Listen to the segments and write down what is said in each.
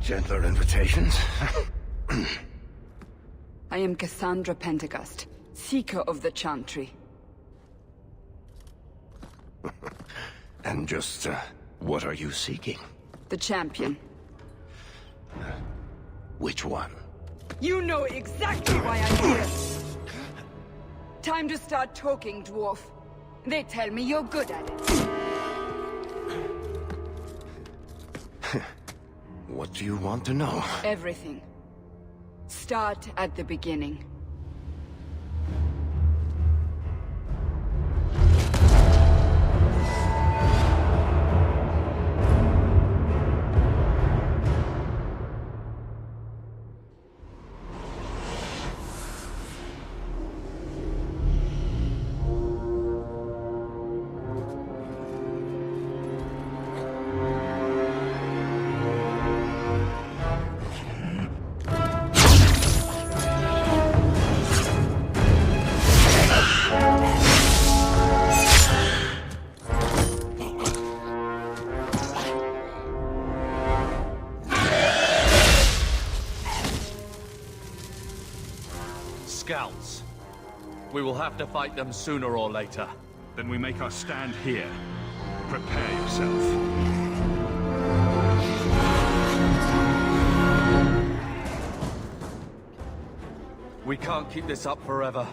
Gentler invitations? I am Cassandra Pentagust, Seeker of the Chantry. And just, what are you seeking? The champion. Which one? You know exactly why I'm here! Time to start talking, dwarf. They tell me you're good at it. What do you want to know? Everything. Start at the beginning. Scouts. We will have to fight them sooner or later. Then we make our stand here. Prepare yourself. We can't keep this up forever.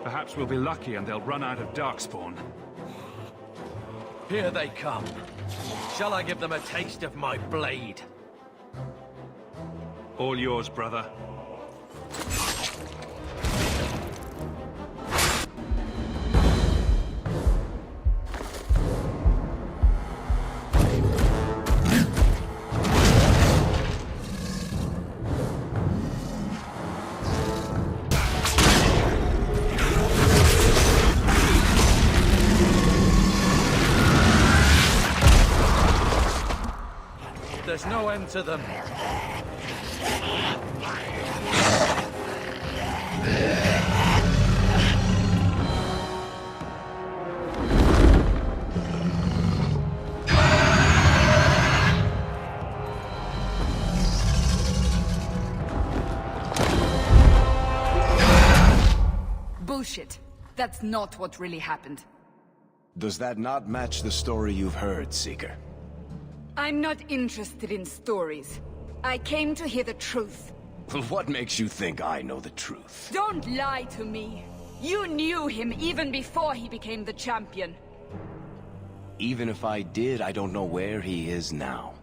Perhaps we'll be lucky and they'll run out of Darkspawn. Here they come. Shall I give them a taste of my blade? All yours, brother. There's no end to them. Bullshit. That's not what really happened. Does that not match the story you've heard, Seeker? I'm not interested in stories. I came to hear the truth. What makes you think I know the truth? Don't lie to me. You knew him even before he became the champion. Even if I did, I don't know where he is now.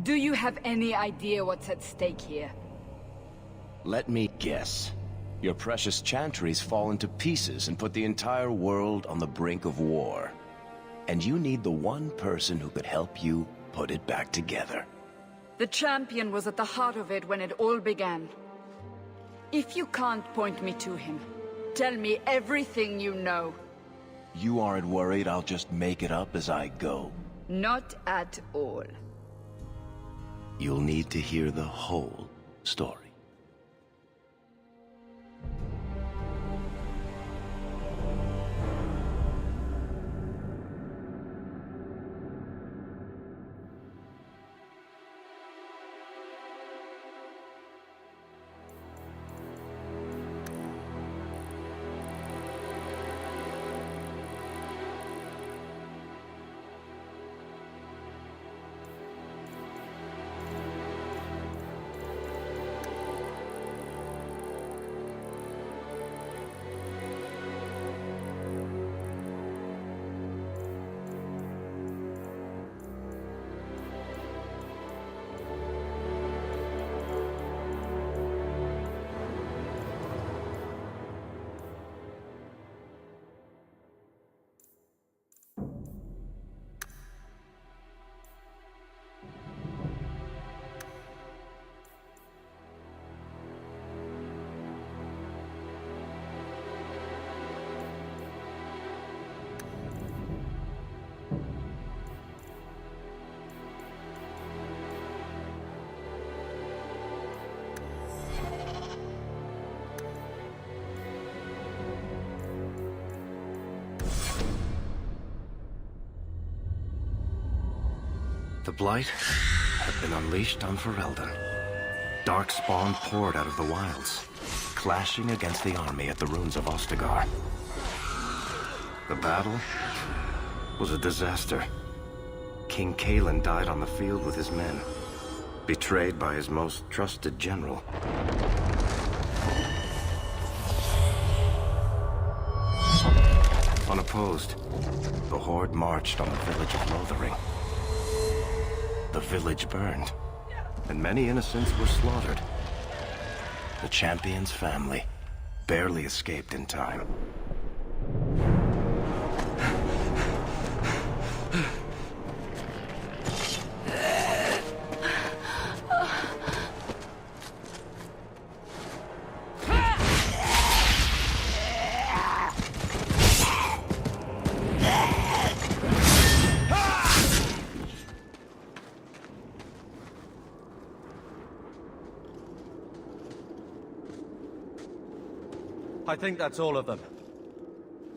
Do you have any idea what's at stake here? Let me guess. Your precious chantry's fallen to pieces and put the entire world on the brink of war. And you need the one person who could help you put it back together. The champion was at the heart of it when it all began. If you can't point me to him, tell me everything you know. You aren't worried I'll just make it up as I go? Not at all. You'll need to hear the whole story. The Blight had been unleashed on Ferelden. Darkspawn poured out of the wilds, clashing against the army at the ruins of Ostagar. The battle was a disaster. King Cailan died on the field with his men, betrayed by his most trusted general. Unopposed, the Horde marched on the village of Lothering. The village burned, and many innocents were slaughtered. The champion's family barely escaped in time. I think that's all of them.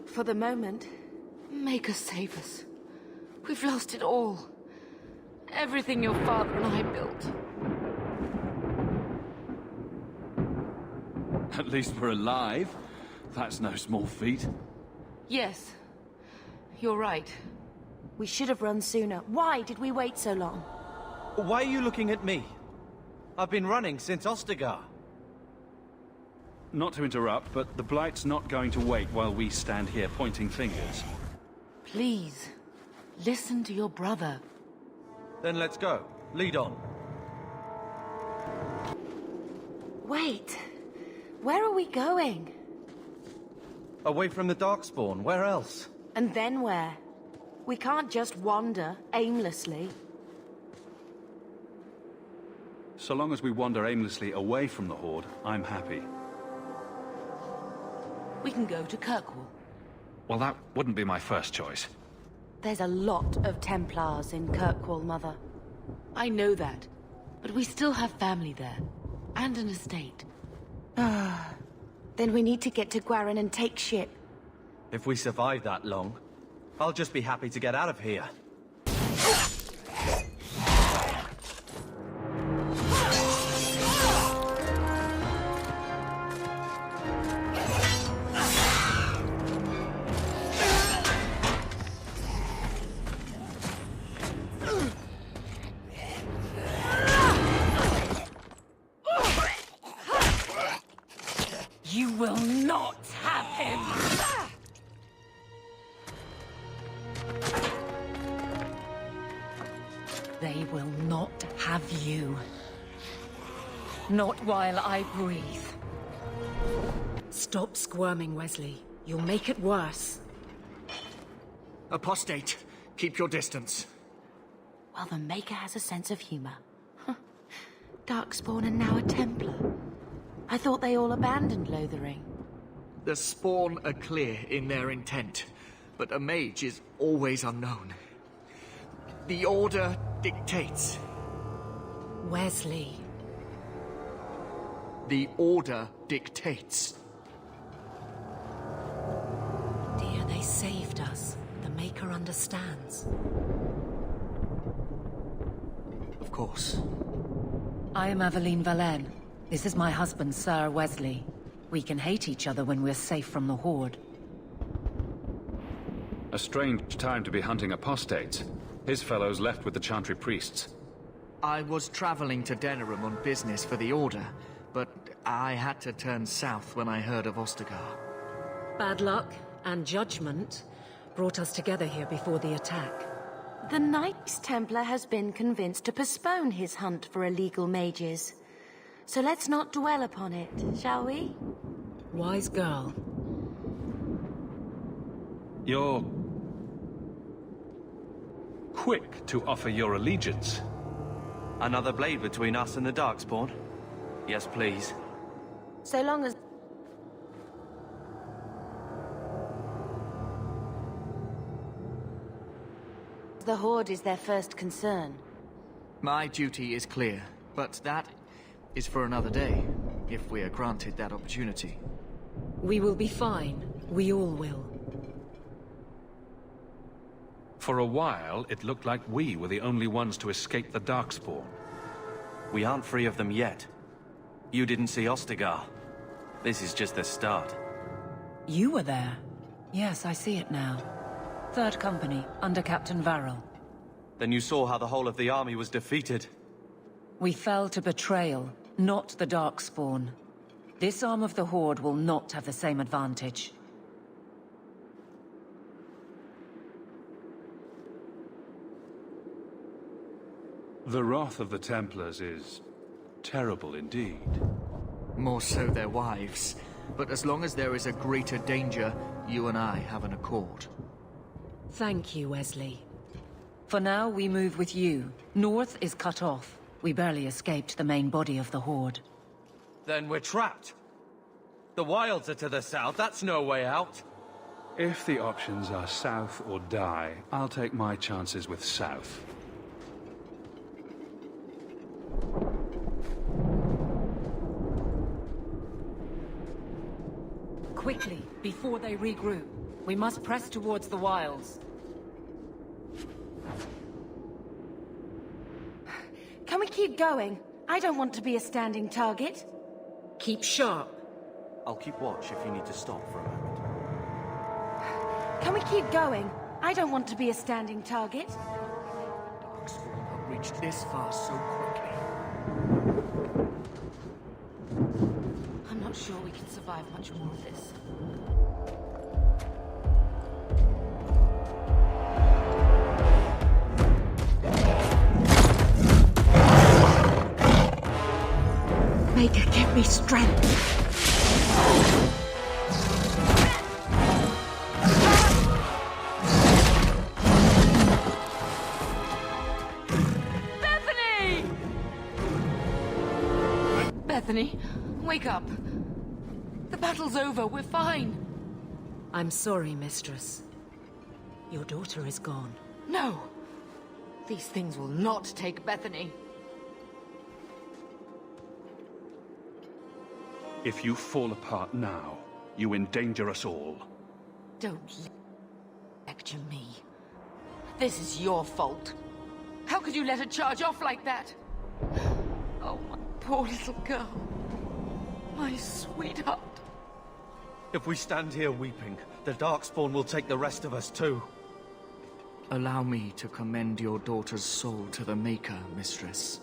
For the moment, Maker save us. We've lost it all. Everything your father and I built. At least we're alive. That's no small feat. Yes, you're right. We should have run sooner. Why did we wait so long? Why are you looking at me? I've been running since Ostagar. Not to interrupt, but the Blight's not going to wait while we stand here pointing fingers. Please, listen to your brother. Then let's go. Lead on. Wait. Where are we going? Away from the Darkspawn. Where else? And then where? We can't just wander aimlessly. So long as we wander aimlessly away from the Horde, I'm happy. We can go to Kirkwall. Well, that wouldn't be my first choice. There's a lot of Templars in Kirkwall, Mother. I know that, but we still have family there, and an estate. Then we need to get to Gwarin and take ship. If we survive that long, I'll just be happy to get out of here. You will not have him! They will not have you. Not while I breathe. Stop squirming, Wesley. You'll make it worse. Apostate, keep your distance. Well, the Maker has a sense of humor. Darkspawn and now a Templar. I thought they all abandoned Lothering. The Spawn are clear in their intent, but a mage is always unknown. The Order dictates. Wesley. The Order dictates. Dear, they saved us. The Maker understands. Of course. I am Aveline Valen. This is my husband, Sir Wesley. We can hate each other when we're safe from the Horde. A strange time to be hunting apostates. His fellows left with the Chantry priests. I was traveling to Denerim on business for the Order, but I had to turn south when I heard of Ostagar. Bad luck and judgment brought us together here before the attack. The Knights Templar has been convinced to postpone his hunt for illegal mages. So let's not dwell upon it, shall we? Wise girl. You're quick to offer your allegiance. Another blade between us and the Darkspawn? Yes, please. So long as... the Horde is their first concern. My duty is clear, but that is for another day, if we are granted that opportunity. We will be fine. We all will. For a while, it looked like we were the only ones to escape the Darkspawn. We aren't free of them yet. You didn't see Ostagar. This is just the start. You were there. Yes, I see it now. Third Company, under Captain Varel. Then you saw how the whole of the army was defeated. We fell to betrayal, not the Darkspawn. This arm of the Horde will not have the same advantage. The wrath of the Templars is terrible indeed. More so their wives. But as long as there is a greater danger, you and I have an accord. Thank you, Wesley. For now, we move with you. North is cut off. We barely escaped the main body of the Horde. Then we're trapped. The wilds are to the south, that's no way out. If the options are south or die, I'll take my chances with south. Quickly, before they regroup. We must press towards the wilds. Can we keep going? I don't want to be a standing target. Keep sharp. I'll keep watch if you need to stop for a moment. Can we keep going? I don't want to be a standing target. Darkspawn have reached this far so quickly. I'm not sure we can survive much more of this. Maker, give me strength. Bethany, wake up. The battle's over, we're fine. I'm sorry, Mistress. Your daughter is gone. No. These things will not take Bethany. If you fall apart now, you endanger us all. Don't lecture me. This is your fault. How could you let her charge off like that? Oh, my poor little girl. My sweetheart. If we stand here weeping, the Darkspawn will take the rest of us too. Allow me to commend your daughter's soul to the Maker, Mistress.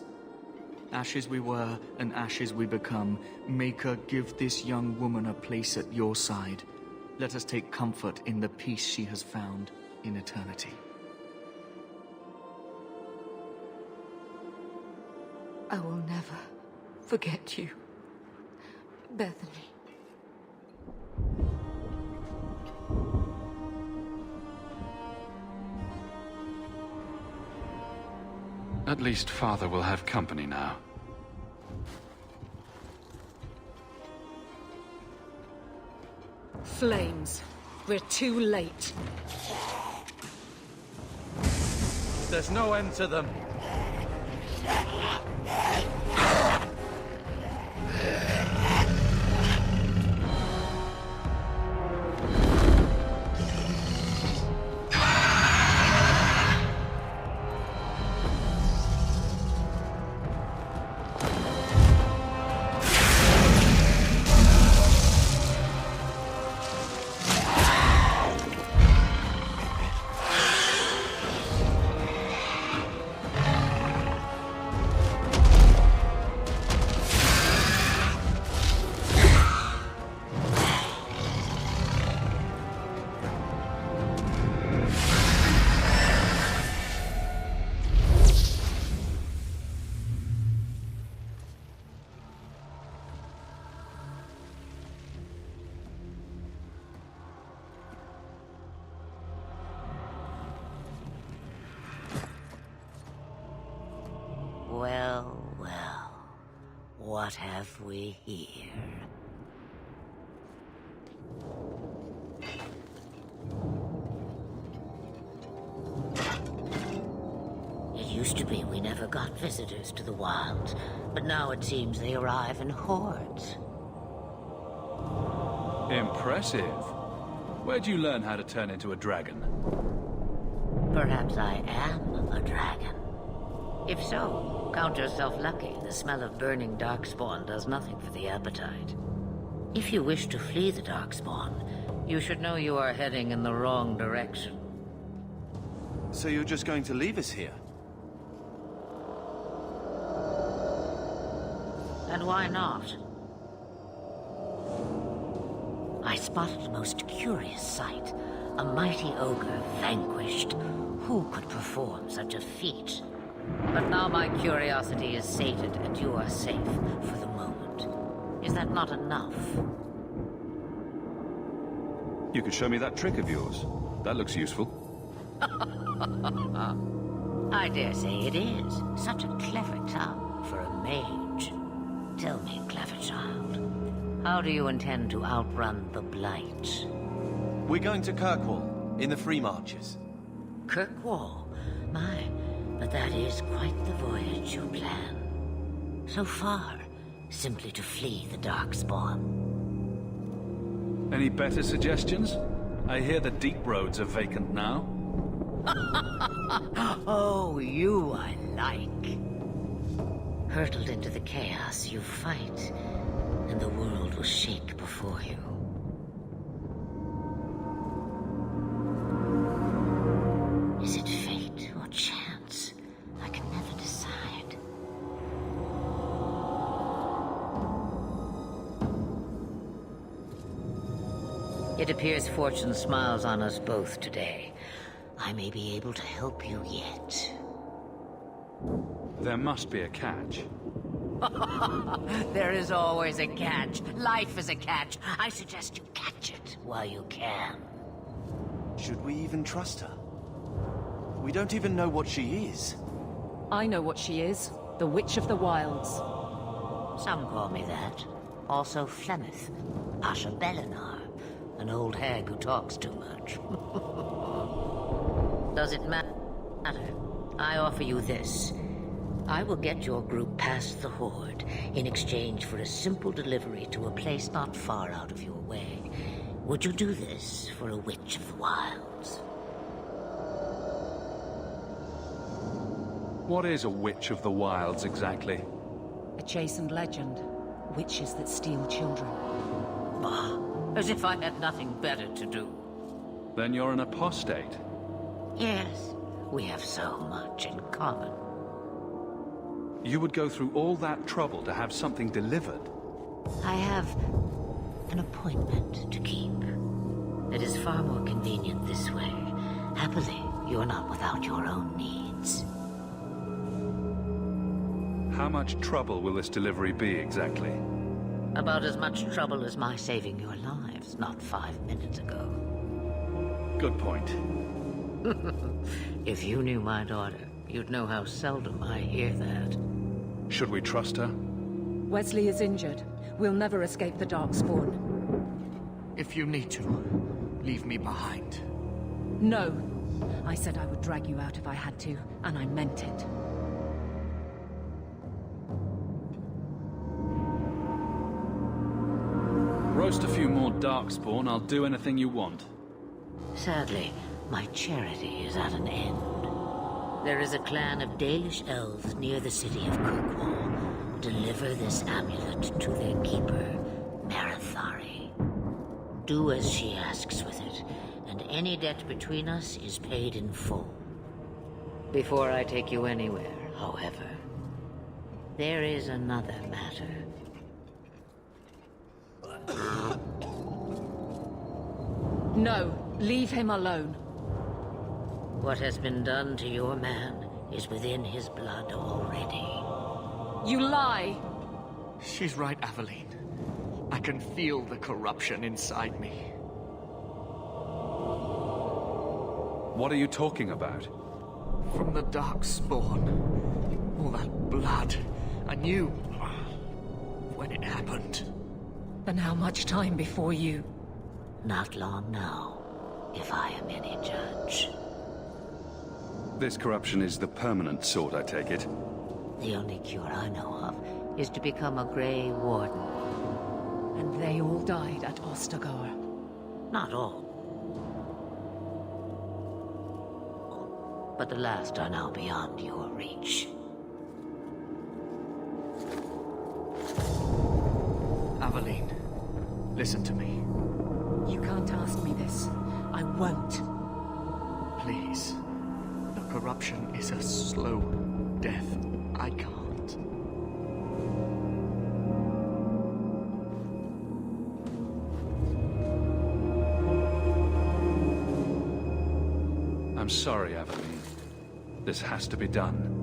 Ashes we were, and ashes we become. Maker, give this young woman a place at your side. Let us take comfort in the peace she has found in eternity. I will never forget you, Bethany. At least Father will have company now. Flames. We're too late. There's no end to them. Well, well. What have we here? It used to be we never got visitors to the wilds, but now it seems they arrive in hordes. Impressive. Where'd you learn how to turn into a dragon? Perhaps I am a dragon. If so, count yourself lucky. The smell of burning darkspawn does nothing for the appetite. If you wish to flee the darkspawn, you should know you are heading in the wrong direction. So you're just going to leave us here? And why not? I spotted a most curious sight. A mighty ogre vanquished. Who could perform such a feat? But now my curiosity is sated and you are safe for the moment. Is that not enough? You could show me that trick of yours. That looks useful. I dare say it is. Such a clever tongue for a mage. Tell me, clever child, how do you intend to outrun the Blight? We're going to Kirkwall, in the Free Marches. Kirkwall? My, but that is quite the voyage you plan. So far, simply to flee the Darkspawn. Any better suggestions? I hear the deep roads are vacant now. Oh, you I like. Hurtled into the chaos, you fight, and the world will shake before you. Is it fate or chance? I can never decide. It appears fortune smiles on us both today. I may be able to help you yet. There must be a catch. There is always a catch. Life is a catch. I suggest you catch it while you can. Should we even trust her? We don't even know what she is. I know what she is. The Witch of the Wilds. Some call me that. Also Flemeth. Asha Belinar. An old hag who talks too much. Does it matter? I offer you this. I will get your group past the Horde in exchange for a simple delivery to a place not far out of your way. Would you do this for a Witch of the Wilds? What is a Witch of the Wilds exactly? A chastened legend. Witches that steal children. Bah, as if I had nothing better to do. Then you're an apostate. Yes, we have so much in common. You would go through all that trouble to have something delivered? I have an appointment to keep. It is far more convenient this way. Happily, you're not without your own needs. How much trouble will this delivery be exactly? About as much trouble as my saving your lives not 5 minutes ago. Good point. If you knew my daughter, you'd know how seldom I hear that. Should we trust her? Wesley is injured. We'll never escape the Darkspawn. If you need to, leave me behind. No. I said I would drag you out if I had to, and I meant it. Roast a few more Darkspawn, I'll do anything you want. Sadly, my charity is at an end. There is a clan of Dalish elves near the city of Kirkwall. Deliver this amulet to their keeper, Marathari. Do as she asks with it, and any debt between us is paid in full. Before I take you anywhere, however, there is another matter. No, leave him alone. What has been done to your man is within his blood already. You lie! She's right, Aveline. I can feel the corruption inside me. What are you talking about? From the Darkspawn. All that blood. I knew when it happened. Then how much time before you? Not long now, if I am any judge. This corruption is the permanent sort, I take it. The only cure I know of is to become a Grey Warden. And they all died at Ostagar. Not all. but the last are now beyond your reach. Aveline, listen to me. You can't ask me this. I won't. Please. The corruption is a slow death. I can't. I'm sorry, Aveline. This has to be done.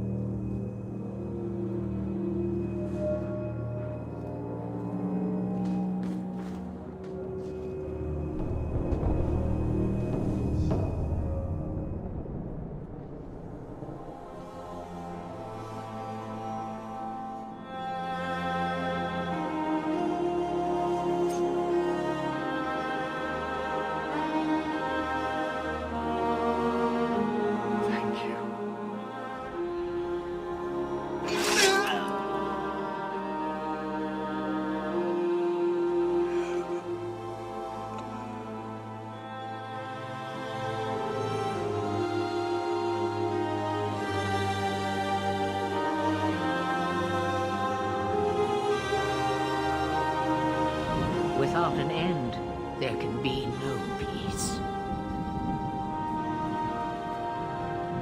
Without an end, there can be no peace.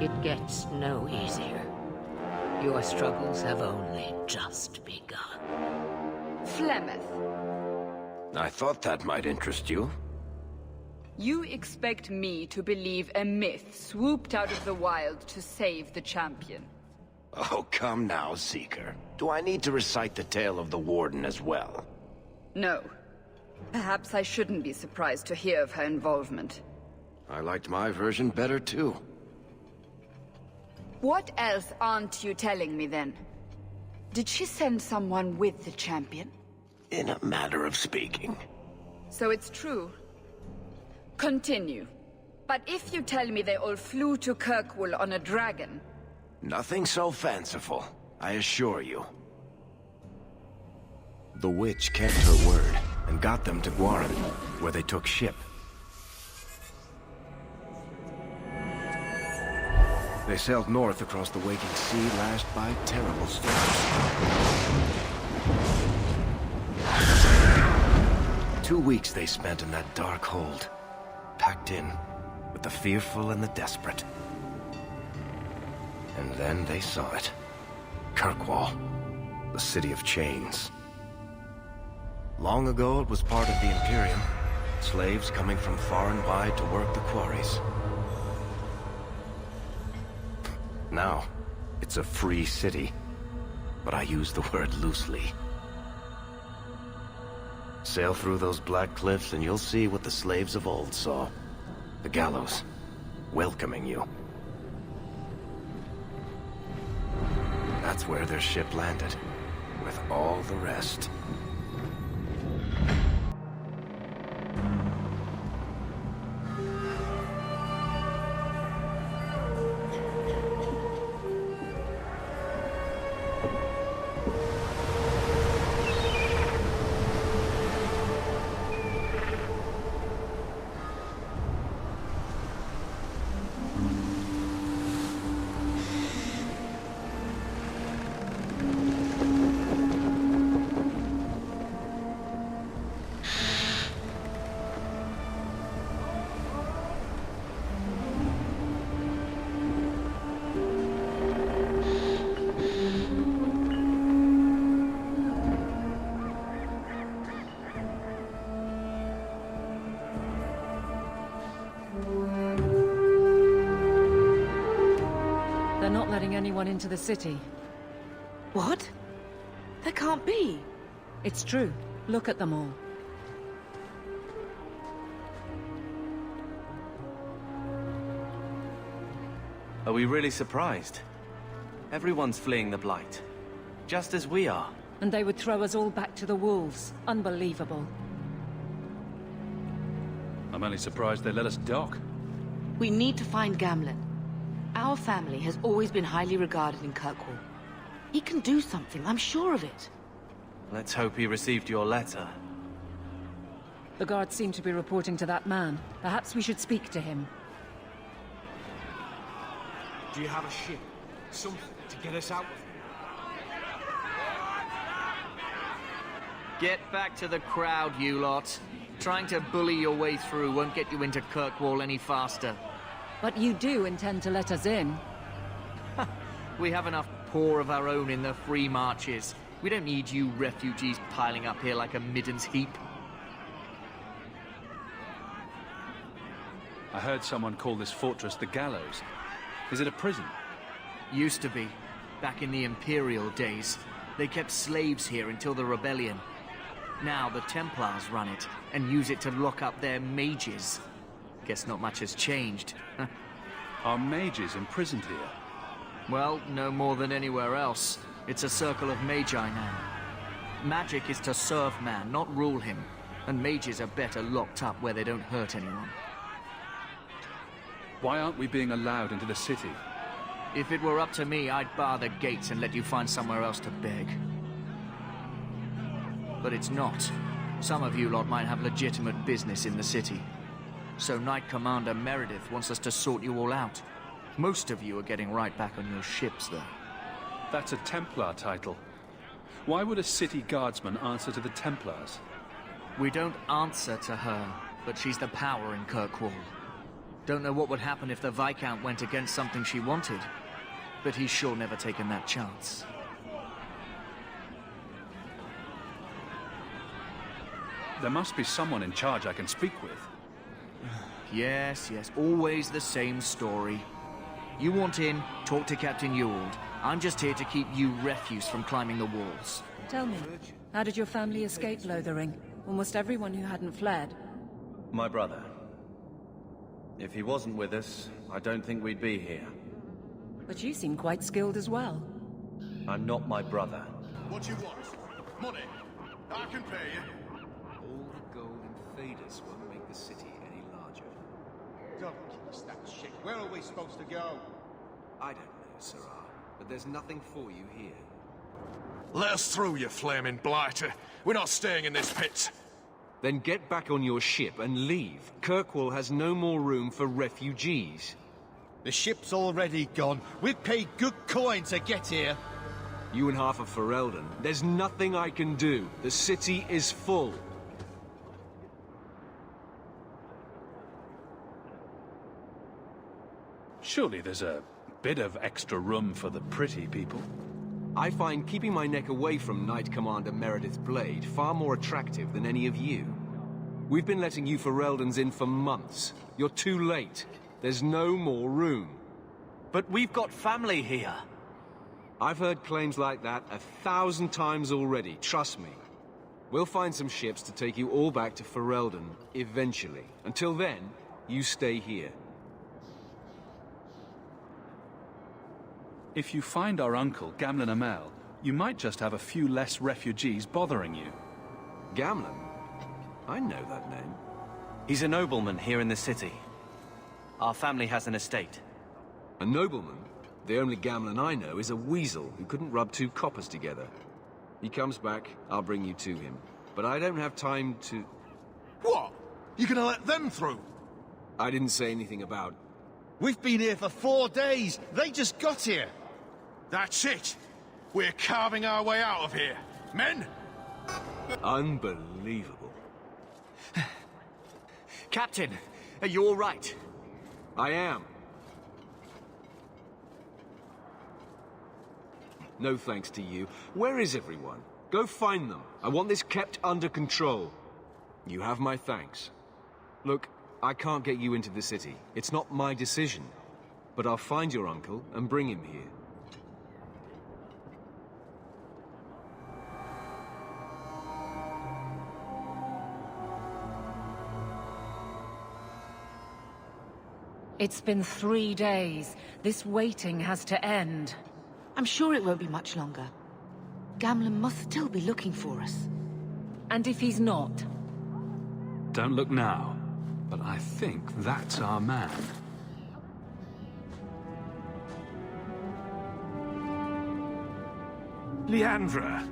It gets no easier. Your struggles have only just begun. Flemeth, I thought that might interest you. you expect me to believe a myth swooped out of the wild to save the champion? Oh, come now, Seeker. Do I need to recite the tale of the Warden as well? No. Perhaps I shouldn't be surprised to hear of her involvement. I liked my version better, too. What else aren't you telling me, then? Did she send someone with the champion? In a matter of speaking. So it's true. Continue. But if you tell me they all flew to Kirkwall on a dragon... Nothing so fanciful, I assure you. The witch kept her word, and got them to Guaran, where they took ship. They sailed north across the waking sea, lashed by terrible storms. 2 weeks they spent in that dark hold, packed in with the fearful and the desperate. And then they saw it. Kirkwall, the city of chains. Long ago it was part of the Imperium, slaves coming from far and wide to work the quarries. Now, it's a free city, but I use the word loosely. Sail through those black cliffs and you'll see what the slaves of old saw. The gallows, welcoming you. That's where their ship landed, with all the rest. Anyone into the city. What? That can't be. It's true. Look at them all. Are we really surprised? Everyone's fleeing the Blight. Just as we are. And they would throw us all back to the wolves. Unbelievable. I'm only surprised they let us dock. We need to find Gamlen. Our family has always been highly regarded in Kirkwall. He can do something, I'm sure of it. Let's hope he received your letter. The guards seem to be reporting to that man. Perhaps we should speak to him. Do you have a ship? Something to get us out of here? Get back to the crowd, you lot. Trying to bully your way through won't get you into Kirkwall any faster. But you do intend to let us in? We have enough poor of our own in the free marches. We don't need you refugees piling up here like a middens heap. I heard someone call this fortress the Gallows. Is it a prison? Used to be. Back in the Imperial days. They kept slaves here until the rebellion. Now the Templars run it, and use it to lock up their mages. Guess not much has changed. Are mages imprisoned here? Well, no more than anywhere else. It's a circle of magi now. Magic is to serve man, not rule him. And mages are better locked up where they don't hurt anyone. Why aren't we being allowed into the city? If it were up to me, I'd bar the gates and let you find somewhere else to beg. But it's not. Some of you lot might have legitimate business in the city. So Knight Commander Meredith wants us to sort you all out. Most of you are getting right back on your ships, though. That's a Templar title. Why would a city guardsman answer to the Templars? We don't answer to her, but she's the power in Kirkwall. Don't know what would happen if the Viscount went against something she wanted, but he's sure never taken that chance. There must be someone in charge I can speak with. Yes, always the same story. You want in, talk to Captain Ewald. I'm just here to keep you refuse from climbing the walls. Tell me, how did your family escape Lothering? Almost everyone who hadn't fled. My brother. If he wasn't with us, I don't think we'd be here. But you seem quite skilled as well. I'm not my brother. What you want? Money? I can pay you. All the gold and faders won't make the city any larger. Don't give us that shit. Where are we supposed to go? I don't know, Sarah, but there's nothing for you here. Let us through, you flaming blighter. We're not staying in this pit. Then get back on your ship and leave. Kirkwall has no more room for refugees. The ship's already gone. We've paid good coin to get here. You and half of Ferelden. There's nothing I can do. The city is full. Surely there's a bit of extra room for the pretty people. I find keeping my neck away from Knight Commander Meredith's blade far more attractive than any of you. We've been letting you Fereldans in for months. You're too late. There's no more room. But we've got family here. I've heard claims like that 1,000 times already, trust me. We'll find some ships to take you all back to Ferelden, eventually. Until then, you stay here. If you find our uncle, Gamlen Amel, you might just have a few less refugees bothering you. Gamlen? I know that name. He's a nobleman here in the city. Our family has an estate. A nobleman? The only Gamlen I know is a weasel who couldn't rub two coppers together. He comes back, I'll bring you to him. But I don't have time to... What? You gonna let them through? I didn't say anything about... We've been here for 4 days. They just got here. That's it. We're carving our way out of here. Men? Unbelievable. Captain, are you all right? I am. No thanks to you. Where is everyone? Go find them. I want this kept under control. You have my thanks. Look, I can't get you into the city. It's not my decision. But I'll find your uncle and bring him here. It's been 3 days. This waiting has to end. I'm sure it won't be much longer. Gamlen must still be looking for us. And if he's not? Don't look now, but I think that's our man. Leandra!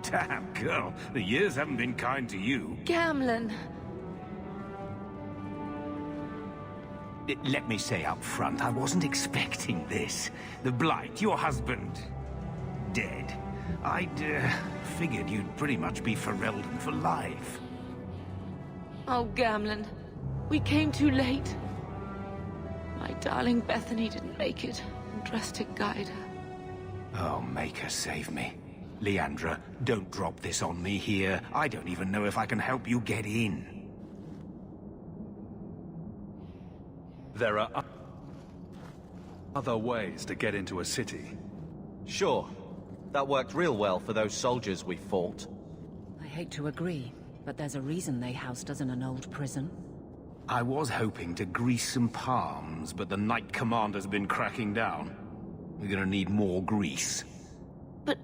Damn, girl, the years haven't been kind to you. Gamlen. Let me say up front, I wasn't expecting this. The Blight, your husband, dead. I'd figured you'd pretty much be Ferelden for life. Oh, Gamlen. We came too late. My darling Bethany didn't make it, and dressed to guide her. Oh, make her save me. Leandra, don't drop this on me here. I don't even know if I can help you get in. There are other ways to get into a city. Sure. That worked real well for those soldiers we fought. I hate to agree, but there's a reason they housed us in an old prison. I was hoping to grease some palms, but the Knight Commander's been cracking down. We're gonna need more grease. But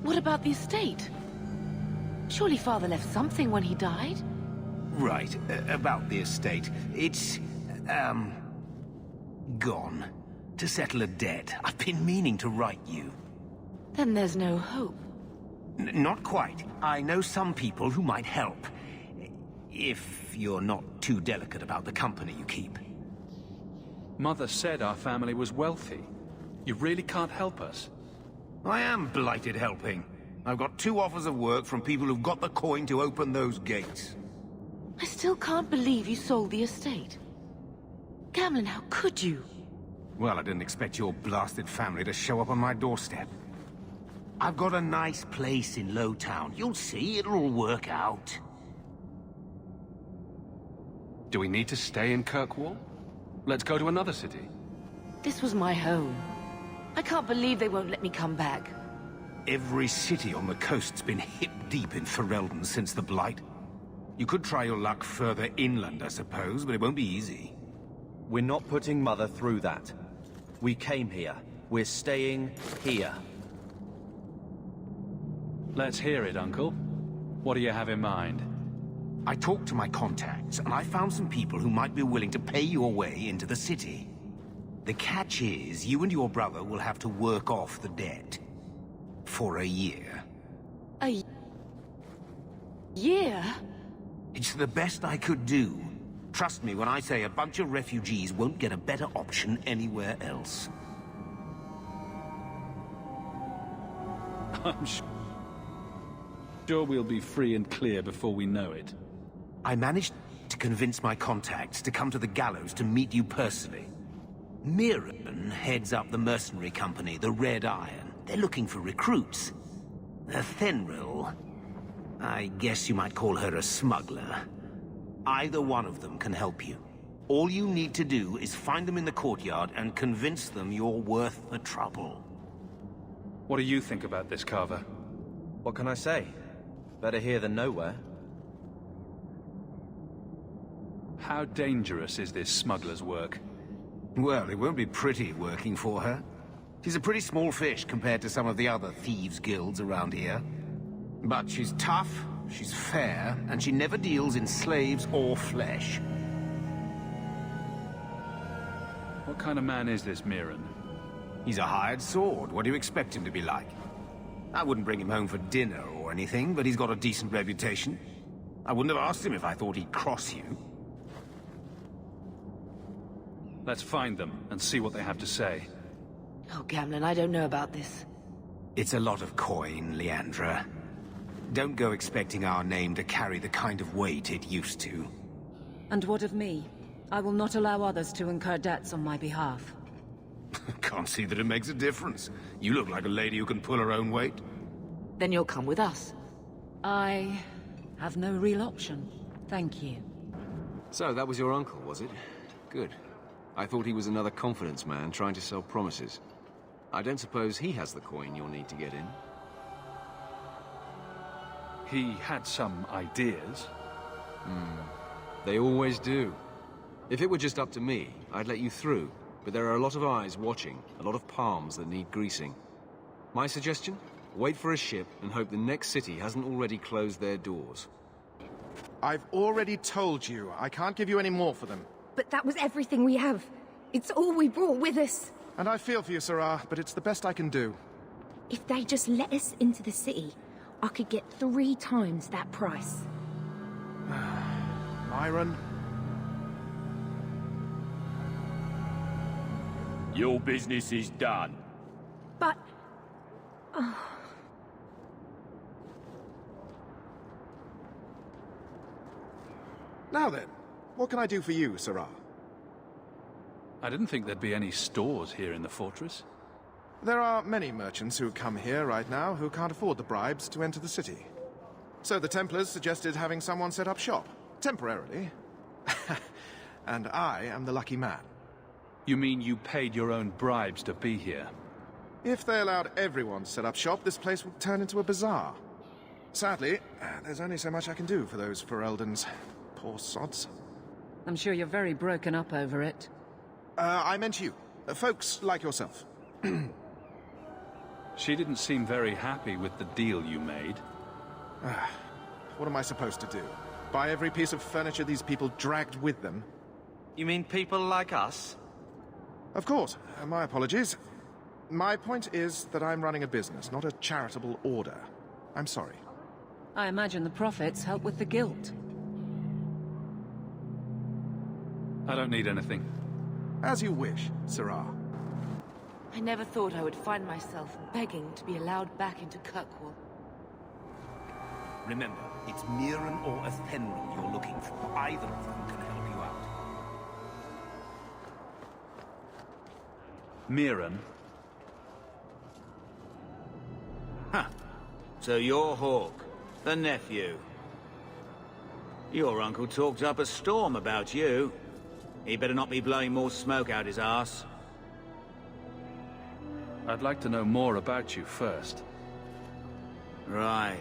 what about the estate? Surely Father left something when he died? Right, about the estate. It's, gone. To settle a debt. I've been meaning to write you. Then there's no hope. Not quite. I know some people who might help. If you're not too delicate about the company you keep. Mother said our family was wealthy. You really can't help us. I am blighted helping. I've got 2 offers of work from people who've got the coin to open those gates. I still can't believe you sold the estate. Gamlen, how could you? Well, I didn't expect your blasted family to show up on my doorstep. I've got a nice place in Lowtown. You'll see, it'll all work out. Do we need to stay in Kirkwall? Let's go to another city. This was my home. I can't believe they won't let me come back. Every city on the coast's been hip-deep in Ferelden since the Blight. You could try your luck further inland, I suppose, but it won't be easy. We're not putting Mother through that. We came here. We're staying here. Let's hear it, Uncle. What do you have in mind? I talked to my contacts, and I found some people who might be willing to pay your way into the city. The catch is, you and your brother will have to work off the debt. For a year. A year? It's the best I could do. Trust me when I say a bunch of refugees won't get a better option anywhere else. I'm sure we'll be free and clear before we know it. I managed to convince my contacts to come to the gallows to meet you personally. Mirren heads up the mercenary company, the Red Iron. They're looking for recruits. Fenril, I guess you might call her a smuggler. Either one of them can help you. All you need to do is find them in the courtyard and convince them you're worth the trouble. What do you think about this, Carver? What can I say? Better here than nowhere. How dangerous is this smuggler's work? Well, it won't be pretty working for her. She's a pretty small fish compared to some of the other thieves' guilds around here. But she's tough, she's fair, and she never deals in slaves or flesh. What kind of man is this Mirren? He's a hired sword. What do you expect him to be like? I wouldn't bring him home for dinner or anything, but he's got a decent reputation. I wouldn't have asked him if I thought he'd cross you. Let's find them and see what they have to say. Oh, Gamlen, I don't know about this. It's a lot of coin, Leandra. Don't go expecting our name to carry the kind of weight it used to. And what of me? I will not allow others to incur debts on my behalf. Can't see that it makes a difference. You look like a lady who can pull her own weight. Then you'll come with us. I have no real option. Thank you. So, that was your uncle, was it? Good. I thought he was another confidence man trying to sell promises. I don't suppose he has the coin you'll need to get in. He had some ideas. They always do. If it were just up to me, I'd let you through. But there are a lot of eyes watching, a lot of palms that need greasing. My suggestion? Wait for a ship and hope the next city hasn't already closed their doors. I've already told you, I can't give you any more for them. But that was everything we have. It's all we brought with us. And I feel for you, Sarah, but it's the best I can do. If they just let us into the city, I could get 3 times that price. Myron? Your business is done. But... Now then, what can I do for you, Sarah? I didn't think there'd be any stores here in the fortress. There are many merchants who come here right now who can't afford the bribes to enter the city. So the Templars suggested having someone set up shop, temporarily. And I am the lucky man. You mean you paid your own bribes to be here? If they allowed everyone to set up shop, this place would turn into a bazaar. Sadly, there's only so much I can do for those Fereldans. Poor sods. I'm sure you're very broken up over it. I meant you. Folks like yourself. She didn't seem very happy with the deal you made. What am I supposed to do? Buy every piece of furniture these people dragged with them? You mean people like us? Of course. My apologies. My point is that I'm running a business, not a charitable order. I'm sorry. I imagine the profits help with the guilt. I don't need anything. As you wish, Sarah. I never thought I would find myself begging to be allowed back into Kirkwall. Remember, it's Mirren or Fenril you're looking for. Either of them can help you out. Mirren? Huh. So you're Hawk, the nephew. Your uncle talked up a storm about you. He better not be blowing more smoke out his arse. I'd like to know more about you first. Right.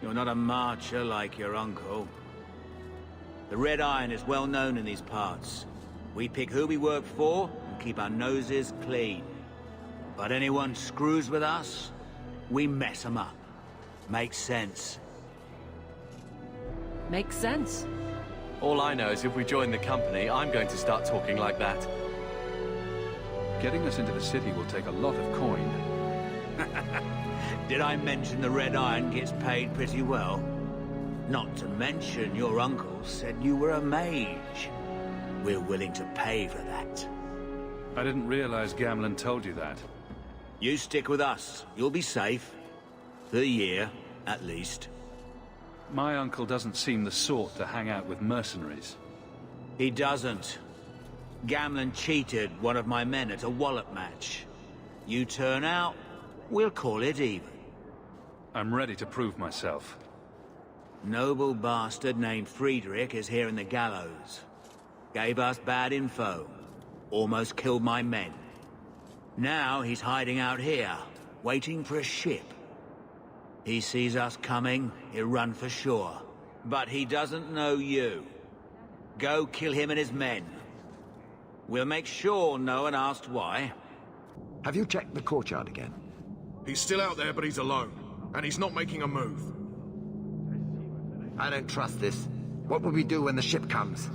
You're not a marcher like your uncle. The Red Iron is well known in these parts. We pick who we work for and keep our noses clean. But anyone screws with us, we mess them up. Makes sense. Makes sense. All I know is if we join the company, I'm going to start talking like that. Getting us into the city will take a lot of coin. Did I mention the Red Iron gets paid pretty well? Not to mention your uncle said you were a mage. We're willing to pay for that. I didn't realize Gamlen told you that. You stick with us. You'll be safe. For a year, at least. My uncle doesn't seem the sort to hang out with mercenaries. He doesn't. Gamlen cheated one of my men at a wallop match. You turn out, we'll call it even. I'm ready to prove myself. Noble bastard named Friedrich is here in the gallows. Gave us bad info. Almost killed my men. Now he's hiding out here, waiting for a ship. He sees us coming, he'll run for sure. But he doesn't know you. Go kill him and his men. We'll make sure no one asks why. Have you checked the courtyard again? He's still out there, but he's alone. And he's not making a move. I don't trust this. What will we do when the ship comes?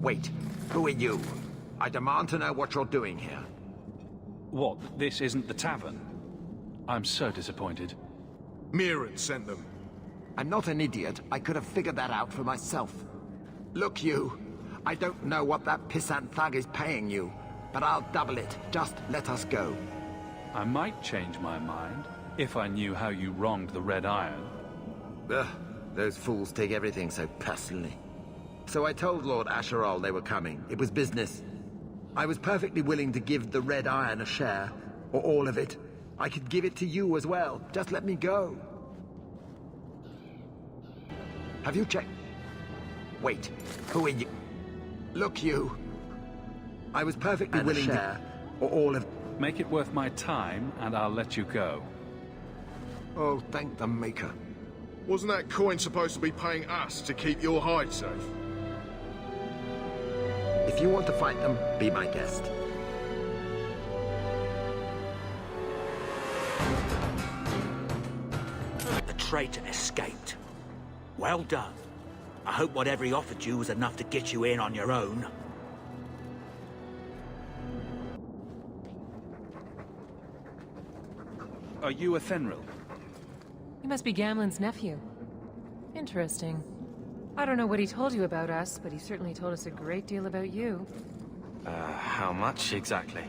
Wait, who are you? I demand to know what you're doing here. What, this isn't the tavern? I'm so disappointed. Mirren sent them. I'm not an idiot. I could have figured that out for myself. Look, you. I don't know what that pissant thug is paying you, but I'll double it. Just let us go. I might change my mind, if I knew how you wronged the Red Iron. Ugh, those fools take everything so personally. So I told Lord Asherall they were coming. It was business. I was perfectly willing to give the Red Iron a share, or all of it. I could give it to you as well. Just let me go. Have you checked? Wait, who are you? Look, you. I was perfectly willing to share, or all of... Make it worth my time, and I'll let you go. Oh, thank the Maker. Wasn't that coin supposed to be paying us to keep your hide safe? If you want to fight them, be my guest. The traitor escaped. Well done. I hope whatever he offered you was enough to get you in on your own. Are you a Fenril? You must be Gamlen's nephew. Interesting. I don't know what he told you about us, but he certainly told us a great deal about you. How much exactly?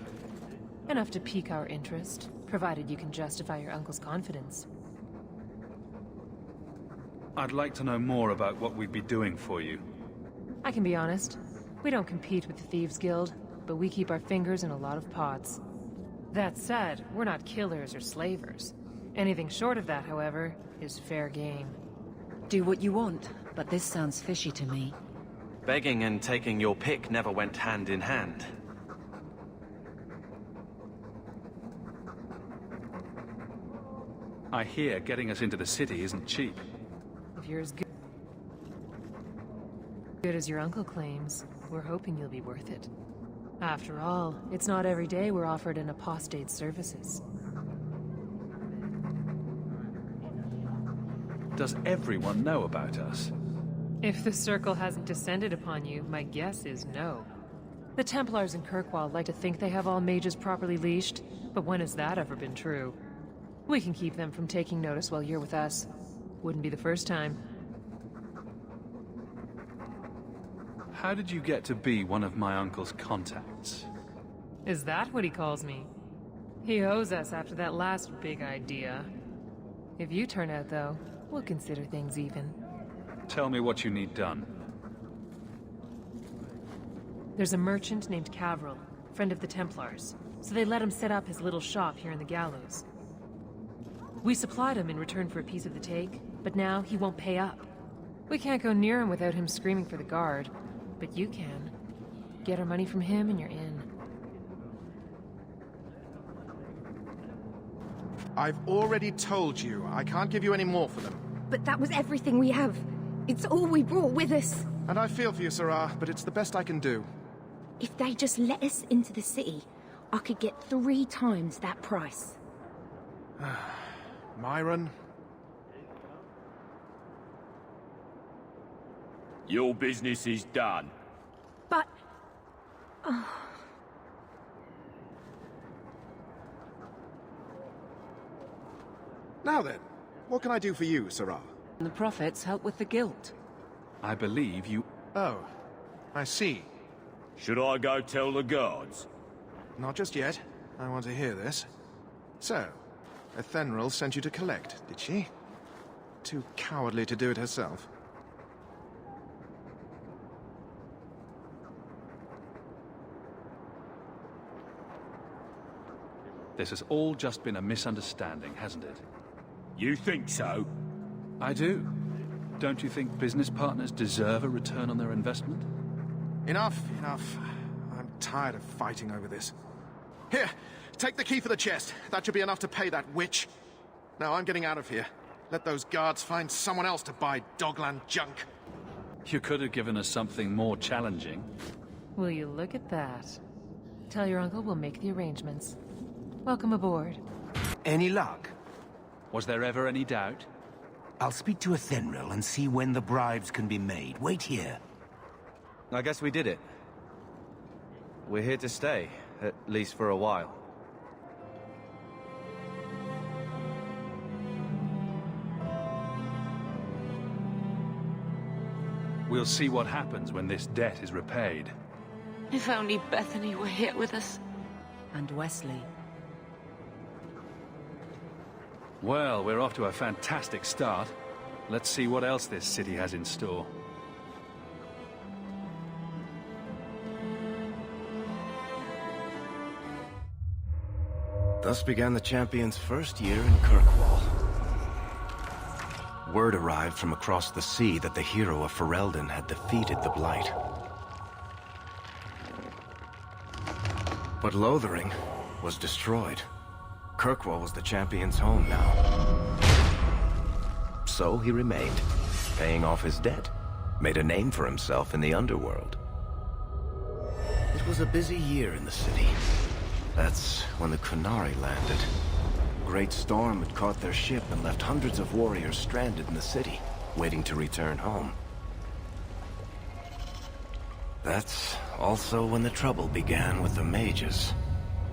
Enough to pique our interest, provided you can justify your uncle's confidence. I'd like to know more about what we'd be doing for you. I can be honest. We don't compete with the Thieves Guild, but we keep our fingers in a lot of pots. That said, we're not killers or slavers. Anything short of that, however, is fair game. Do what you want, but this sounds fishy to me. Begging and taking your pick never went hand in hand. I hear getting us into the city isn't cheap. If you're as good as your uncle claims, we're hoping you'll be worth it. After all, it's not every day we're offered an apostate's services. Does everyone know about us? If the Circle hasn't descended upon you, my guess is no. The Templars in Kirkwall like to think they have all mages properly leashed, but when has that ever been true? We can keep them from taking notice while you're with us. Wouldn't be the first time. How did you get to be one of my uncle's contacts? Is that what he calls me? He owes us after that last big idea. If you turn out, though, we'll consider things even. Tell me what you need done. There's a merchant named Cavril, friend of the Templars, so they let him set up his little shop here in the Gallows. We supplied him in return for a piece of the take, but now he won't pay up. We can't go near him without him screaming for the guard, but you can. Get our money from him and you're in. I've already told you, I can't give you any more for them. But that was everything we have. It's all we brought with us. And I feel for you, Sarah, but it's the best I can do. If they just let us into the city, I could get 3 times that price. Myron? Your business is done. But... Now then, what can I do for you, Sarah? The prophets help with the guilt. I believe you... Oh, I see. Should I go tell the guards? Not just yet. I want to hear this. So, Fenril sent you to collect, did she? Too cowardly to do it herself. This has all just been a misunderstanding, hasn't it? You think so? I do. Don't you think business partners deserve a return on their investment? Enough, enough. I'm tired of fighting over this. Here, take the key for the chest. That should be enough to pay that witch. Now I'm getting out of here. Let those guards find someone else to buy Dogland junk. You could have given us something more challenging. Will you look at that? Tell your uncle we'll make the arrangements. Welcome aboard. Any luck? Was there ever any doubt? I'll speak to Fenril and see when the bribes can be made. Wait here. I guess we did it. We're here to stay, at least for a while. We'll see what happens when this debt is repaid. If only Bethany were here with us. And Wesley. Well, we're off to a fantastic start. Let's see what else this city has in store. Thus began the champion's first year in Kirkwall. Word arrived from across the sea that the hero of Ferelden had defeated the Blight. But Lothering was destroyed. Kirkwall was the champion's home now. So he remained, paying off his debt, made a name for himself in the underworld. It was a busy year in the city. That's when the Kunari landed. A great storm had caught their ship and left hundreds of warriors stranded in the city, waiting to return home. That's also when the trouble began with the mages.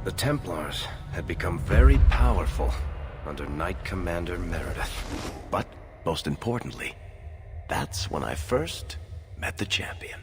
The Templars had become very powerful under Knight Commander Meredith. But, most importantly, that's when I first met the champion.